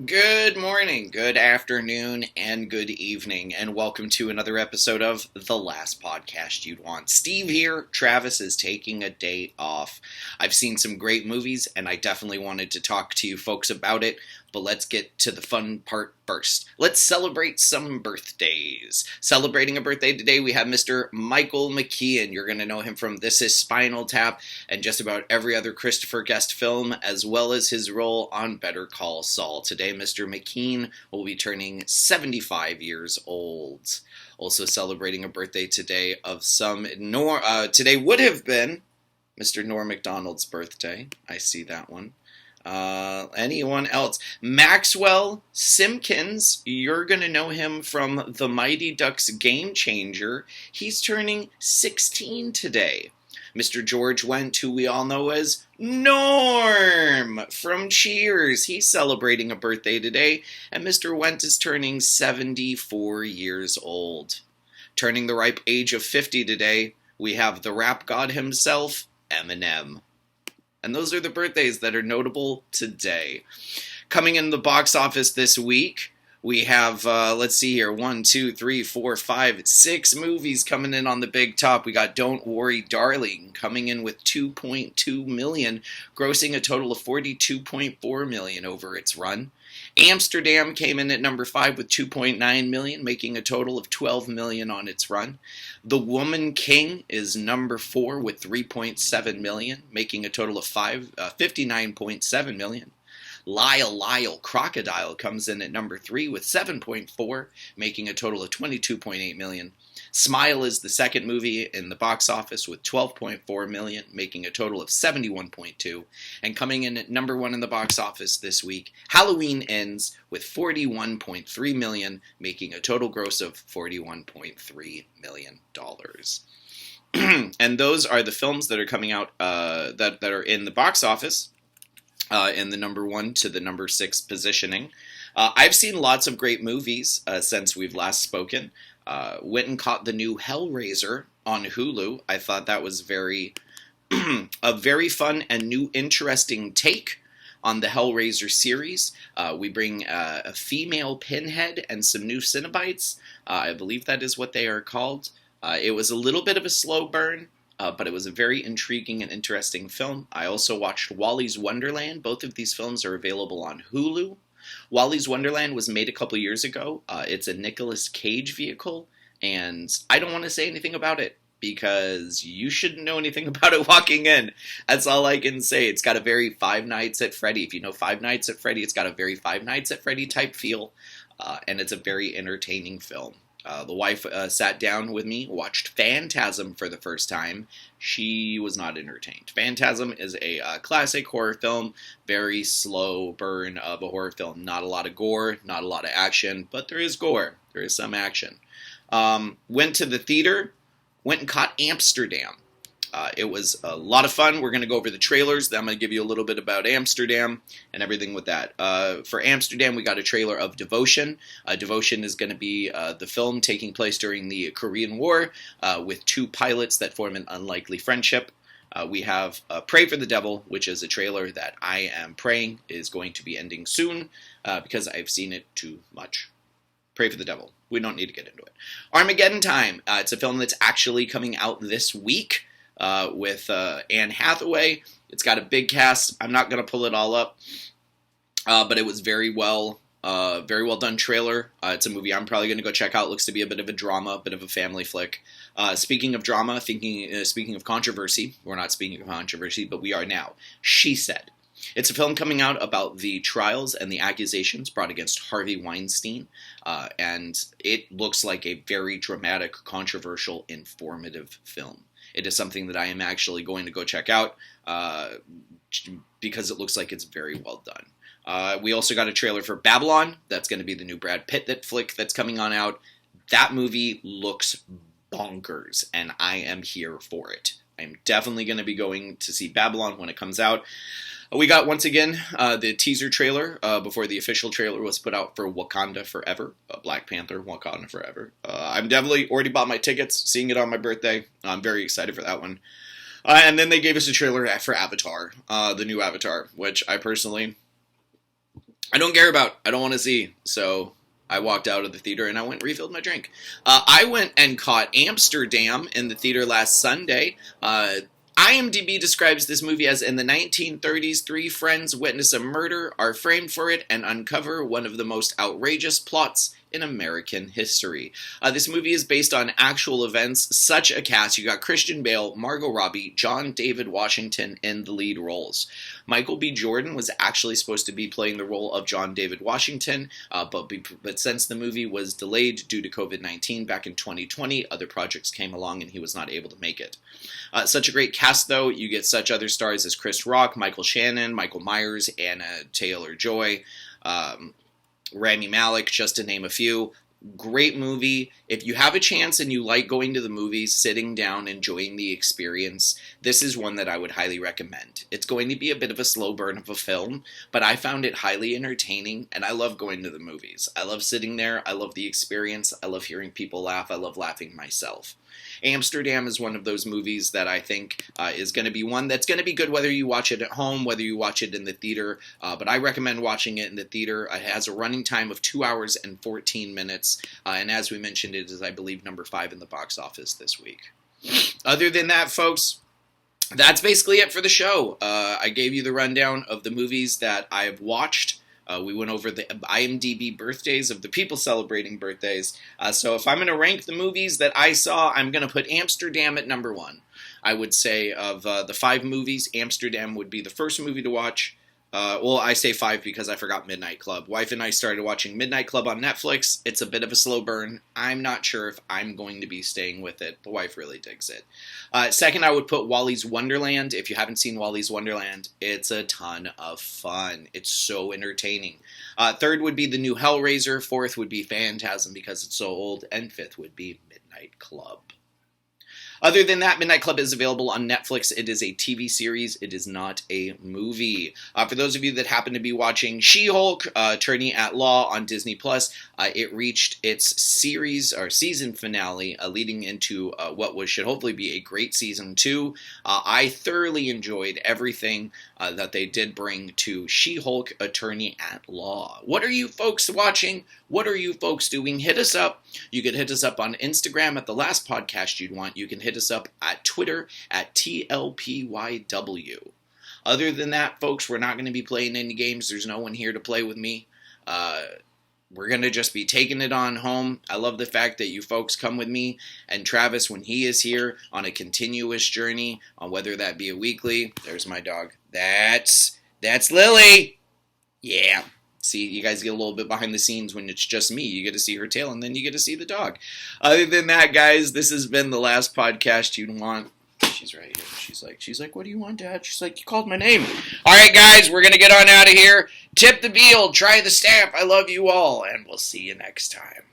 Good morning, good afternoon, and good evening, and welcome to another episode of The Last Podcast You'd Want. Steve here. Travis is taking a day off. I've seen some great movies, and I definitely wanted to talk to you folks about it, but let's get to the fun part first. Let's celebrate some birthdays. Celebrating a birthday today, we have Mr. Michael McKean. You're going to know him from This Is Spinal Tap and just about every other Christopher Guest film, as well as his role on Better Call Saul. Today, Mr. McKean will be turning 75 years old. Also celebrating a birthday today of today would have been Mr. Norm MacDonald's birthday. I see that one. Anyone else? Maxwell Simpkins, you're going to know him from The Mighty Ducks Game Changer. He's turning 16 today. Mr. George Wendt, who we all know as Norm from Cheers. He's celebrating a birthday today, and Mr. Wendt is turning 74 years old. Turning the ripe age of 50 today, we have the rap god himself, Eminem. And those are the birthdays that are notable today. Coming in the box office this week, we have, let's see here, 1, 2, 3, 4, 5, 6 movies coming in on the big top. We got Don't Worry, Darling coming in with $2.2 million, grossing a total of $42.4 million over its run. Amsterdam came in at number 5 with $2.9 million, making a total of $12 million on its run. The Woman King is number 4 with $3.7 million, making a total of $59.7 million. Lyle Crocodile comes in at number 3 with 7.4, making a total of $22.8 million. Smile is the second movie in the box office with $12.4 million, making a total of $71.2. And coming in at number 1 in the box office this week, Halloween Ends with $41.3 million, making a total gross of $41.3 million. And those are the films that are coming out that are in the box office. In the number 1 to the number 6 positioning. I've seen lots of great movies since we've last spoken. Went and caught the new Hellraiser on Hulu. I thought that was a very fun and new interesting take on the Hellraiser series. We bring a female Pinhead and some new Cenobites. I believe that is what they are called. It was a little bit of a slow burn. But it was a very intriguing and interesting film. I also watched Wally's Wonderland. Both of these films are available on Hulu. Wally's Wonderland was made a couple years ago. It's a Nicolas Cage vehicle, and I don't want to say anything about it because you shouldn't know anything about it walking in. That's all I can say. It's got a very Five Nights at Freddy. If you know Five Nights at Freddy, it's got a very Five Nights at Freddy type feel, and it's a very entertaining film. The wife sat down with me, watched Phantasm for the first time. She was not entertained. Phantasm is a classic horror film, very slow burn of a horror film. Not a lot of gore, not a lot of action, but there is gore. There is some action. Went to the theater, went and caught Amsterdam. It was a lot of fun. We're going to go over the trailers. Then I'm going to give you a little bit about Amsterdam and everything with that. For Amsterdam, we got a trailer of Devotion. Devotion is going to be the film taking place during the Korean War with 2 pilots that form an unlikely friendship. We have Pray for the Devil, which is a trailer that I am praying is going to be ending soon because I've seen it too much. Pray for the Devil. We don't need to get into it. Armageddon Time. It's a film that's actually coming out this week. With Anne Hathaway. It's got a big cast. I'm not going to pull it all up, but it was very well done trailer. It's a movie I'm probably going to go check out. Looks to be a bit of a drama, a bit of a family flick. Speaking of drama, speaking of controversy, we're not speaking of controversy, but we are now. She Said. It's a film coming out about the trials and the accusations brought against Harvey Weinstein, and it looks like a very dramatic, controversial, informative film. It is something that I am actually going to go check out because it looks like it's very well done. We also got a trailer for Babylon. That's going to be the new Brad Pitt flick that's coming on out. That movie looks bonkers, and I am here for it. I'm definitely going to be going to see Babylon when it comes out. We got, once again, the teaser trailer before the official trailer was put out for Wakanda Forever. Black Panther, Wakanda Forever. I'm definitely already bought my tickets, seeing it on my birthday. I'm very excited for that one. And then they gave us a trailer for Avatar, the new Avatar, which I personally I don't care about. I don't want to see. So I walked out of the theater and I went and refilled my drink. I went and caught Amsterdam in the theater last Sunday. IMDb describes this movie as in the 1930s, three friends witness a murder, are framed for it, and uncover one of the most outrageous plots in American history. This movie is based on actual events. Such a cast. You got Christian Bale, Margot Robbie, John David Washington in the lead roles. Michael B. Jordan was actually supposed to be playing the role of John David Washington, but since the movie was delayed due to COVID-19 back in 2020, other projects came along and he was not able to make it. Such a great cast, though. You get such other stars as Chris Rock, Michael Shannon, Michael Myers, Anna Taylor-Joy, Rami Malek, just to name a few. Great movie. If you have a chance and you like going to the movies, sitting down, enjoying the experience, this is one that I would highly recommend. It's going to be a bit of a slow burn of a film, but I found it highly entertaining, and I love going to the movies. I love sitting there. I love the experience. I love hearing people laugh. I love laughing myself. Amsterdam is one of those movies that I think is going to be one that's going to be good whether you watch it at home, whether you watch it in the theater, but I recommend watching it in the theater. It has a running time of 2 hours and 14 minutes, and as we mentioned, it is, I believe, number 5 in the box office this week. Other than that, folks, that's basically it for the show. I gave you the rundown of the movies that I have watched. We went over the IMDb birthdays of the people celebrating birthdays. So if I'm going to rank the movies that I saw, I'm going to put Amsterdam at number 1. I would say of the 5 movies, Amsterdam would be the first movie to watch. Well, I say 5 because I forgot Midnight Club. Wife and I started watching Midnight Club on Netflix. It's a bit of a slow burn. I'm not sure if I'm going to be staying with it. The wife really digs it. Second, I would put Wally's Wonderland. If you haven't seen Wally's Wonderland, it's a ton of fun. It's so entertaining. Third would be the new Hellraiser. Fourth would be Phantasm because it's so old. And fifth would be Midnight Club. Other than that, Midnight Club is available on Netflix. It is a TV series. It is not a movie. For those of you that happen to be watching She-Hulk, Attorney at Law on Disney+, it reached its series or season finale, leading into what should hopefully be a great season 2. I thoroughly enjoyed everything that they did bring to She-Hulk, Attorney at Law. What are you folks watching? What are you folks doing? Hit us up. You can hit us up on Instagram at The Last Podcast You'd Want. You can hit us up at Twitter at TLPYW. Other than that, folks, we're not going to be playing any games. There's no one here to play with me. We're going to just be taking it on home. I love the fact that you folks come with me and Travis when he is here on a continuous journey, on whether that be a weekly. There's my dog. That's Lily. Yeah. See, you guys get a little bit behind the scenes when it's just me. You get to see her tail, and then you get to see the dog. Other than that, guys, this has been The Last Podcast You'd Want. She's right here. She's like, what do you want, Dad? She's like, you called my name. All right, guys, we're going to get on out of here. Tip the veal, try the staff. I love you all, and we'll see you next time.